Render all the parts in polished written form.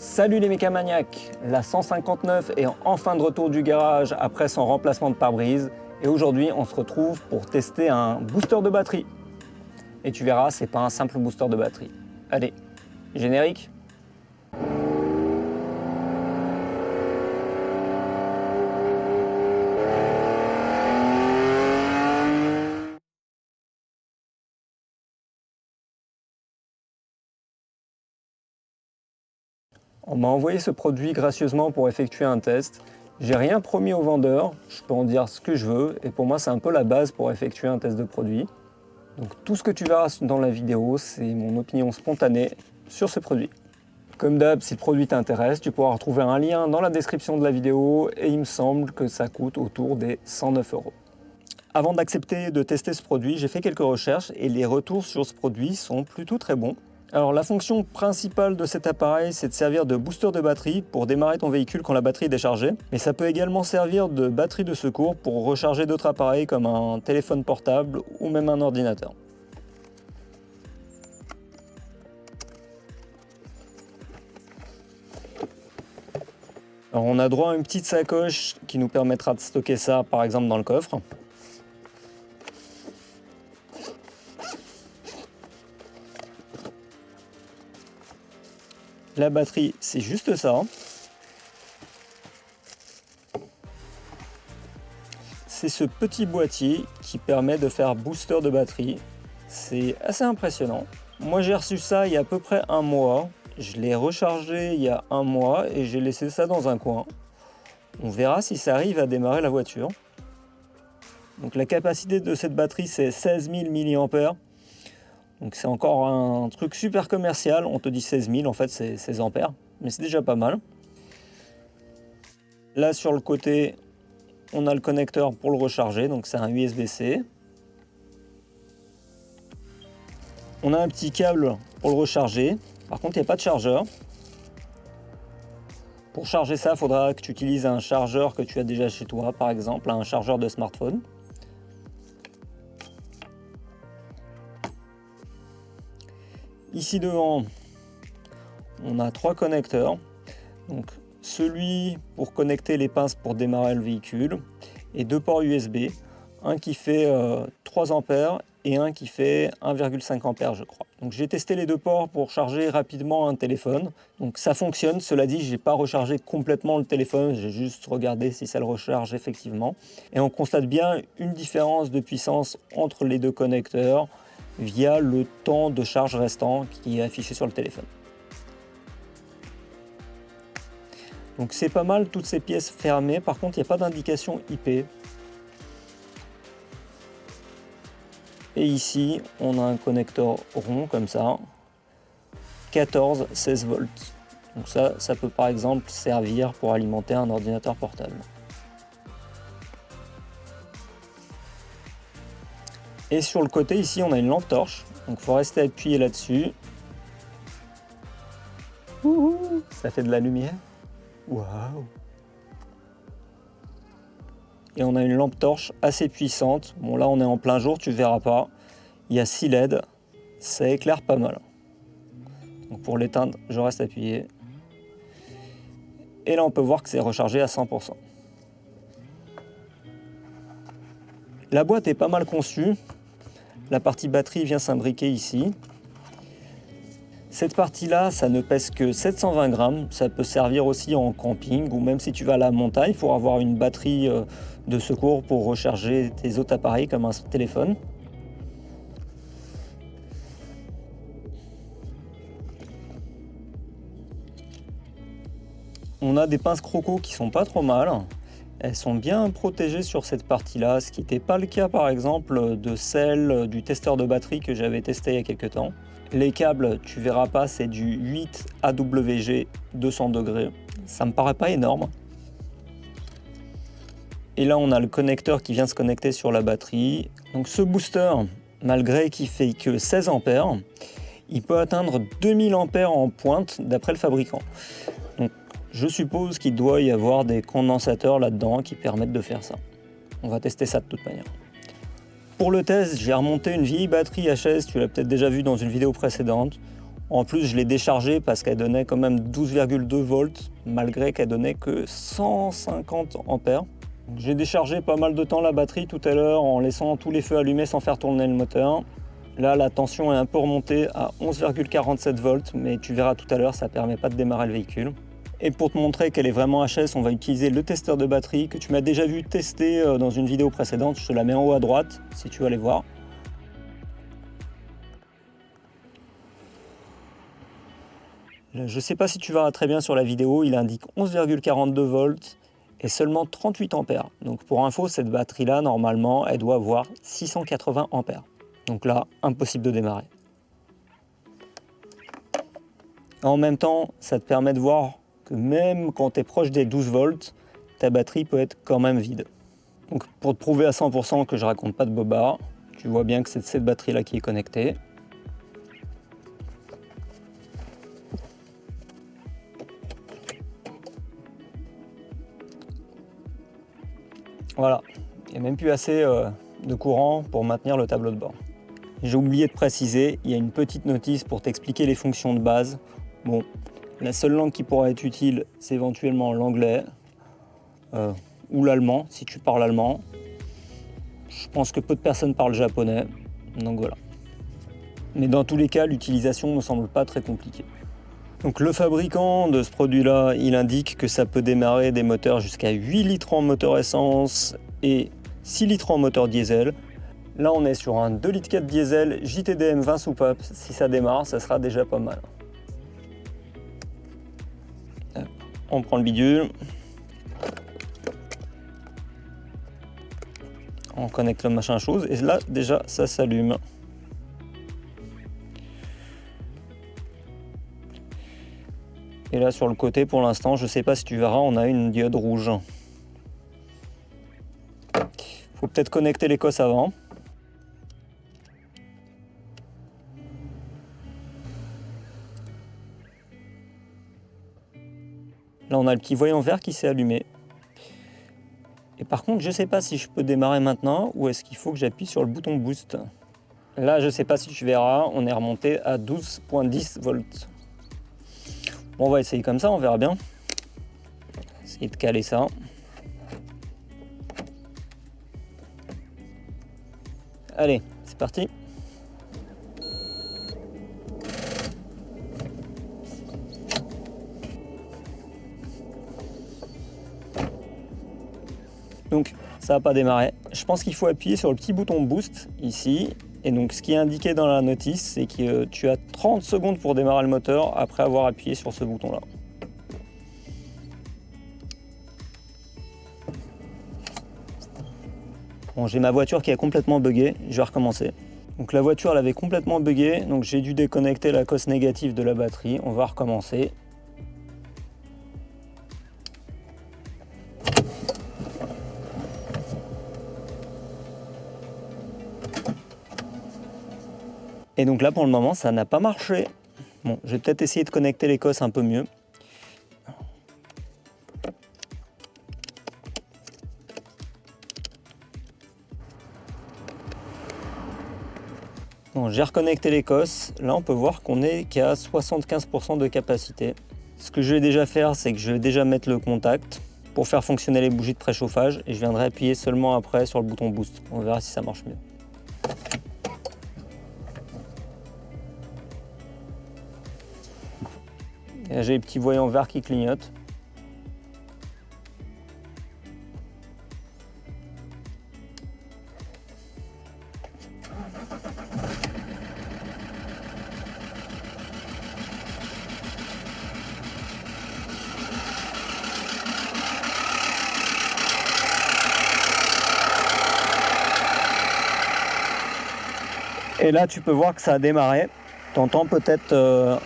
Salut les mécamaniacs, la 159 est enfin de retour du garage après son remplacement de pare-brise et aujourd'hui on se retrouve pour tester un booster de batterie. Et tu verras, c'est pas un simple booster de batterie. Allez, générique. On m'a envoyé ce produit gracieusement pour effectuer un test. J'ai rien promis au vendeur, je peux en dire ce que je veux et pour moi c'est un peu la base pour effectuer un test de produit. Donc tout ce que tu verras dans la vidéo, c'est mon opinion spontanée sur ce produit. Comme d'hab, si le produit t'intéresse, tu pourras retrouver un lien dans la description de la vidéo et il me semble que ça coûte autour des 109 €. Avant d'accepter de tester ce produit, j'ai fait quelques recherches et les retours sur ce produit sont plutôt très bons. Alors la fonction principale de cet appareil, c'est de servir de booster de batterie pour démarrer ton véhicule quand la batterie est déchargée. Mais ça peut également servir de batterie de secours pour recharger d'autres appareils comme un téléphone portable ou même un ordinateur. Alors on a droit à une petite sacoche qui nous permettra de stocker ça par exemple dans le coffre. La batterie, c'est juste ça. C'est ce petit boîtier qui permet de faire booster de batterie. C'est assez impressionnant. Moi j'ai reçu ça il y a à peu près un mois. Je l'ai rechargé il y a un mois et j'ai laissé ça dans un coin. On verra si ça arrive à démarrer la voiture. Donc la capacité de cette batterie c'est 16 000 mAh. Donc c'est encore un truc super commercial, on te dit 16 000, en fait c'est 16 ampères, mais c'est déjà pas mal. Là sur le côté, on a le connecteur pour le recharger, donc c'est un USB-C. On a un petit câble pour le recharger, par contre il n'y a pas de chargeur. Pour charger ça, il faudra que tu utilises un chargeur que tu as déjà chez toi, par exemple un chargeur de smartphone. Ici devant, on a 3 connecteurs. Donc, celui pour connecter les pinces pour démarrer le véhicule et 2 ports USB. Un qui fait 3 ampères et un qui fait 1,5 ampères je crois. Donc j'ai testé les 2 ports pour charger rapidement un téléphone. Donc ça fonctionne, cela dit, j'ai pas rechargé complètement le téléphone, j'ai juste regardé si ça le recharge effectivement. Et on constate bien une différence de puissance entre les 2 connecteurs via le temps de charge restant qui est affiché sur le téléphone. Donc c'est pas mal toutes ces pièces fermées, par contre il n'y a pas d'indication IP. Et ici on a un connecteur rond comme ça, 14-16 volts. Donc ça peut par exemple servir pour alimenter un ordinateur portable. Et sur le côté ici on a une lampe torche, donc il faut rester appuyé là-dessus. Ça fait de la lumière. Waouh! Et on a une lampe torche assez puissante. Bon là on est en plein jour, tu verras pas. Il y a 6 LED, ça éclaire pas mal. Donc pour l'éteindre, je reste appuyé. Et là on peut voir que c'est rechargé à 100%. La boîte est pas mal conçue. La partie batterie vient s'imbriquer ici. Cette partie-là, ça ne pèse que 720 grammes. Ça peut servir aussi en camping ou même si tu vas à la montagne pour avoir une batterie de secours pour recharger tes autres appareils comme un téléphone. On a des pinces croco qui sont pas trop mal. Elles sont bien protégées sur cette partie-là, ce qui n'était pas le cas par exemple de celle du testeur de batterie que j'avais testé il y a quelques temps. Les câbles, tu verras pas, c'est du 8 AWG 200 degrés. Ça me paraît pas énorme. Et là, on a le connecteur qui vient se connecter sur la batterie. Donc ce booster, malgré qu'il fait que 16 ampères, il peut atteindre 2000 ampères en pointe d'après le fabricant. Donc je suppose qu'il doit y avoir des condensateurs là-dedans qui permettent de faire ça. On va tester ça de toute manière. Pour le test, j'ai remonté une vieille batterie HS, tu l'as peut-être déjà vu dans une vidéo précédente. En plus, je l'ai déchargée parce qu'elle donnait quand même 12,2 volts, malgré qu'elle donnait que 150 ampères. J'ai déchargé pas mal de temps la batterie tout à l'heure en laissant tous les feux allumés sans faire tourner le moteur. Là, la tension est un peu remontée à 11,47 volts, mais tu verras tout à l'heure, ça ne permet pas de démarrer le véhicule. Et pour te montrer qu'elle est vraiment HS, on va utiliser le testeur de batterie que tu m'as déjà vu tester dans une vidéo précédente. Je te la mets en haut à droite si tu veux aller voir. Je ne sais pas si tu verras très bien sur la vidéo, il indique 11,42 volts et seulement 38 ampères. Donc pour info, cette batterie-là, normalement, elle doit avoir 680 ampères. Donc là, impossible de démarrer. En même temps, ça te permet de voir que même quand tu es proche des 12 volts, ta batterie peut être quand même vide. Donc pour te prouver à 100% que je raconte pas de bobard, tu vois bien que c'est cette batterie-là qui est connectée. Voilà, il n'y a même plus assez de courant pour maintenir le tableau de bord. J'ai oublié de préciser, il y a une petite notice pour t'expliquer les fonctions de base. Bon, la seule langue qui pourra être utile, c'est éventuellement l'anglais ou l'allemand, si tu parles allemand. Je pense que peu de personnes parlent japonais, donc voilà. Mais dans tous les cas, l'utilisation ne me semble pas très compliquée. Donc le fabricant de ce produit-là, il indique que ça peut démarrer des moteurs jusqu'à 8 litres en moteur essence et 6 litres en moteur diesel. Là, on est sur un 2,4 litres diesel JTDM 20 soupapes. Si ça démarre, ça sera déjà pas mal. On prend le bidule. On connecte le machin chose et là, déjà, ça s'allume. Et là, sur le côté, pour l'instant, je ne sais pas si tu verras, on a une diode rouge. Faut peut-être connecter les cosses avant. Là, on a le petit voyant vert qui s'est allumé. Et par contre, je ne sais pas si je peux démarrer maintenant ou est-ce qu'il faut que j'appuie sur le bouton boost. Là, je ne sais pas si tu verras, on est remonté à 12,10 volts. Bon, on va essayer comme ça, on verra bien. Essayer de caler ça. Allez, c'est parti. Donc, ça n'a pas démarré. Je pense qu'il faut appuyer sur le petit bouton boost ici. Et donc, ce qui est indiqué dans la notice, c'est que tu as 30 secondes pour démarrer le moteur après avoir appuyé sur ce bouton-là. Bon, j'ai ma voiture qui a complètement bugué, je vais recommencer. Donc la voiture elle avait complètement bugué, donc j'ai dû déconnecter la cosse négative de la batterie. On va recommencer. Et donc là pour le moment ça n'a pas marché. Bon, je vais peut-être essayer de connecter les cosses un peu mieux. Bon, j'ai reconnecté les cosses. Là on peut voir qu'on est qu'à 75% de capacité. Ce que je vais déjà faire, c'est que je vais déjà mettre le contact pour faire fonctionner les bougies de préchauffage et je viendrai appuyer seulement après sur le bouton boost. On verra si ça marche mieux. Et là, j'ai les petits voyants verts qui clignotent. Et là, tu peux voir que ça a démarré. Tu entends peut-être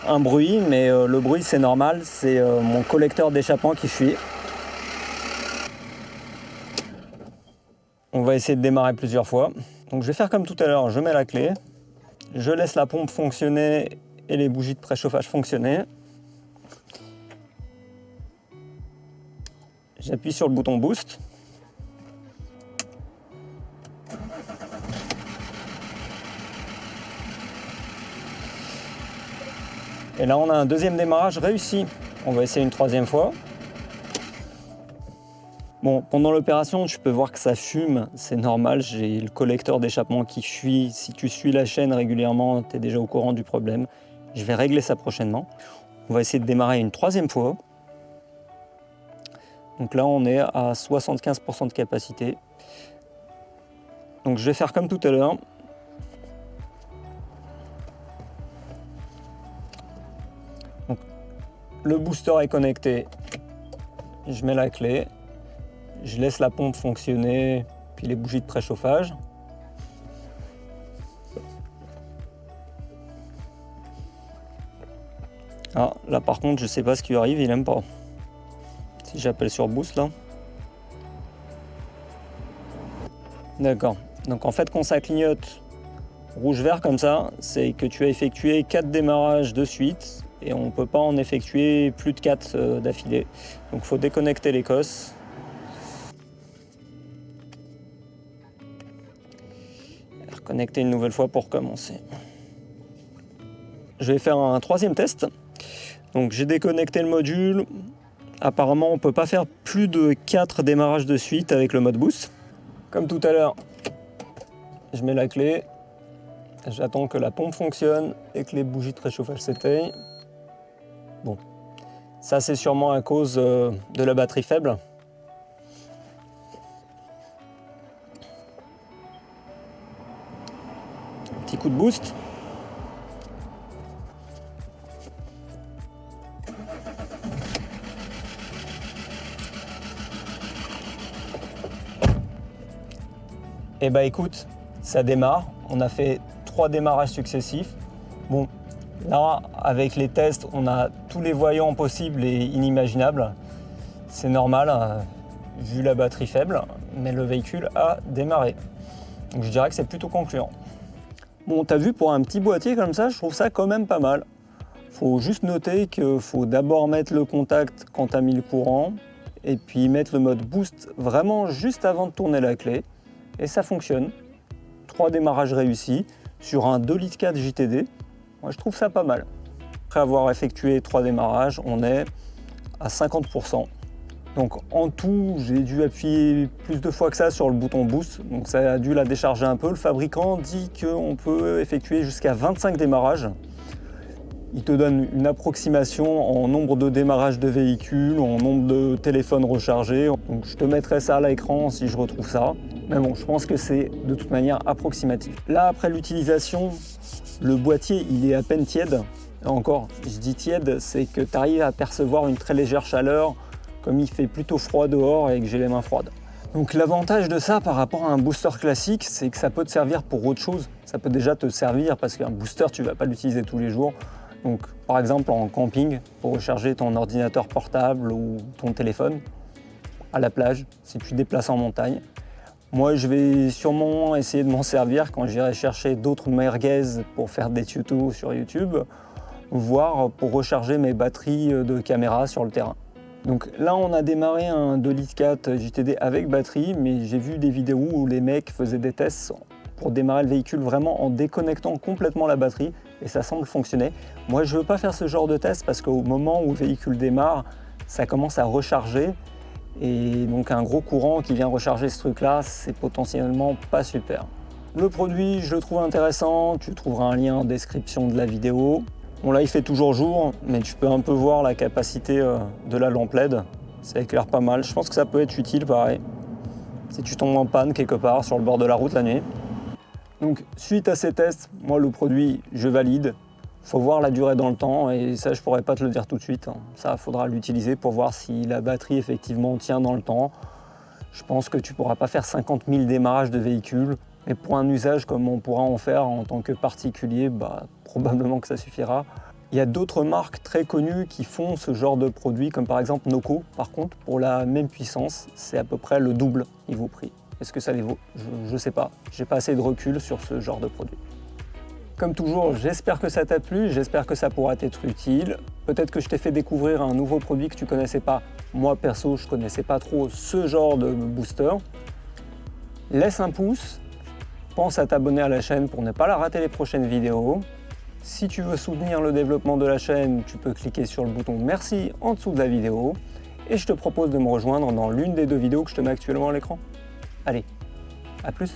un bruit, mais le bruit, c'est normal. C'est mon collecteur d'échappement qui fuit. On va essayer de démarrer plusieurs fois. Donc, je vais faire comme tout à l'heure. Je mets la clé. Je laisse la pompe fonctionner et les bougies de préchauffage fonctionner. J'appuie sur le bouton boost. Et là, on a un deuxième démarrage réussi. On va essayer une troisième fois. Bon, pendant l'opération, tu peux voir que ça fume, c'est normal, j'ai le collecteur d'échappement qui fuit. Si tu suis la chaîne régulièrement, tu es déjà au courant du problème. Je vais régler ça prochainement. On va essayer de démarrer une troisième fois. Donc là, on est à 75% de capacité. Donc je vais faire comme tout à l'heure. Le booster est connecté. Je mets la clé. Je laisse la pompe fonctionner, puis les bougies de préchauffage. Ah, là par contre, je sais pas ce qui lui arrive, il aime pas. Si j'appelle sur boost là. D'accord. Donc en fait, quand ça clignote rouge-vert comme ça, c'est que tu as effectué 4 démarrages de suite et on ne peut pas en effectuer plus de 4 d'affilée. Donc il faut déconnecter les cosses. Reconnecter une nouvelle fois pour commencer. Je vais faire un troisième test. Donc j'ai déconnecté le module. Apparemment, on ne peut pas faire plus de 4 démarrages de suite avec le mode boost. Comme tout à l'heure, je mets la clé. J'attends que la pompe fonctionne et que les bougies de préchauffage s'éteignent. Bon, ça c'est sûrement à cause de la batterie faible. Petit coup de boost. Et bah écoute, ça démarre. On a fait 3 démarrages successifs. Bon, là, avec les tests, on a tous les voyants possibles et inimaginables. C'est normal, vu la batterie faible, mais le véhicule a démarré. Donc je dirais que c'est plutôt concluant. Bon, t'as vu, pour un petit boîtier comme ça, je trouve ça quand même pas mal. Faut juste noter qu'il faut d'abord mettre le contact quand t'as mis le courant, et puis mettre le mode boost vraiment juste avant de tourner la clé. Et ça fonctionne. 3 démarrages réussis sur un 2,4 litres JTD. Moi, je trouve ça pas mal. Après avoir effectué 3 démarrages, on est à 50%. Donc en tout, j'ai dû appuyer plus de fois que ça sur le bouton boost. Donc ça a dû la décharger un peu. Le fabricant dit qu'on peut effectuer jusqu'à 25 démarrages. Il te donne une approximation en nombre de démarrages de véhicules, en nombre de téléphones rechargés. Donc je te mettrai ça à l'écran si je retrouve ça. Mais bon, je pense que c'est de toute manière approximatif. Là, après l'utilisation, le boîtier, il est à peine tiède. Et encore, je dis tiède, c'est que tu arrives à percevoir une très légère chaleur, comme il fait plutôt froid dehors et que j'ai les mains froides. Donc l'avantage de ça par rapport à un booster classique, c'est que ça peut te servir pour autre chose. Ça peut déjà te servir parce qu'un booster, tu ne vas pas l'utiliser tous les jours. Donc, par exemple, en camping, pour recharger ton ordinateur portable ou ton téléphone, à la plage, si tu te déplaces en montagne. Moi, je vais sûrement essayer de m'en servir quand j'irai chercher d'autres merguez pour faire des tutos sur YouTube, voire pour recharger mes batteries de caméra sur le terrain. Donc là, on a démarré un 2,4 litres JTD avec batterie, mais j'ai vu des vidéos où les mecs faisaient des tests pour démarrer le véhicule vraiment en déconnectant complètement la batterie, et ça semble fonctionner. Moi, je ne veux pas faire ce genre de test parce qu'au moment où le véhicule démarre, ça commence à recharger, et donc un gros courant qui vient recharger ce truc-là, c'est potentiellement pas super. Le produit, je le trouve intéressant, tu trouveras un lien en description de la vidéo. Bon là, il fait toujours jour, mais tu peux un peu voir la capacité de la lampe LED. Ça éclaire pas mal, je pense que ça peut être utile pareil, si tu tombes en panne quelque part sur le bord de la route la nuit. Donc suite à ces tests, moi le produit, je valide. Il faut voir la durée dans le temps et ça je pourrais pas te le dire tout de suite. Ça, il faudra l'utiliser pour voir si la batterie effectivement tient dans le temps. Je pense que tu pourras pas faire 50 000 démarrages de véhicules, mais pour un usage comme on pourra en faire en tant que particulier, probablement que ça suffira. Il y a d'autres marques très connues qui font ce genre de produit, comme par exemple Noco. Par contre, pour la même puissance, c'est à peu près le double niveau prix. Est-ce que ça les vaut? Je ne sais pas. J'ai pas assez de recul sur ce genre de produit. Comme toujours, j'espère que ça t'a plu, j'espère que ça pourra t'être utile. Peut-être que je t'ai fait découvrir un nouveau produit que tu connaissais pas. Moi, perso, je connaissais pas trop ce genre de booster. Laisse un pouce, pense à t'abonner à la chaîne pour ne pas la rater les prochaines vidéos. Si tu veux soutenir le développement de la chaîne, tu peux cliquer sur le bouton merci en dessous de la vidéo et je te propose de me rejoindre dans l'une des 2 vidéos que je te mets actuellement à l'écran. Allez, à plus!